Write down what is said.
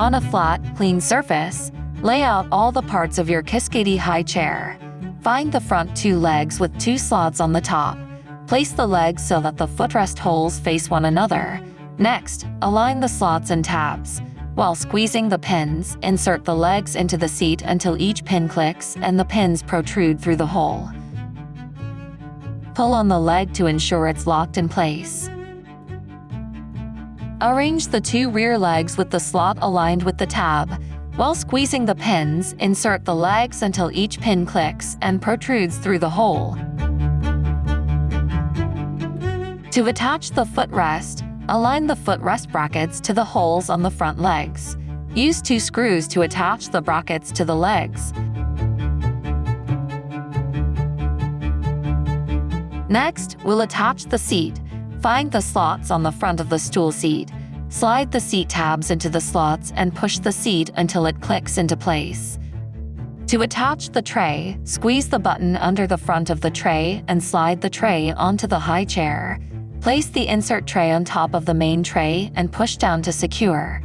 On a flat, clean surface, lay out all the parts of your Kiskadee high chair. Find the front 2 legs with 2 slots on the top. Place the legs so that the footrest holes face one another. Next, align the slots and tabs. While squeezing the pins, insert the legs into the seat until each pin clicks and the pins protrude through the hole. Pull on the leg to ensure it's locked in place. Arrange the 2 rear legs with the slot aligned with the tab. While squeezing the pins, insert the legs until each pin clicks and protrudes through the hole. To attach the footrest, align the footrest brackets to the holes on the front legs. Use 2 screws to attach the brackets to the legs. Next, we'll attach the seat. Find the slots on the front of the stool seat. Slide the seat tabs into the slots and push the seat until it clicks into place. To attach the tray, squeeze the button under the front of the tray and slide the tray onto the high chair. Place the insert tray on top of the main tray and push down to secure.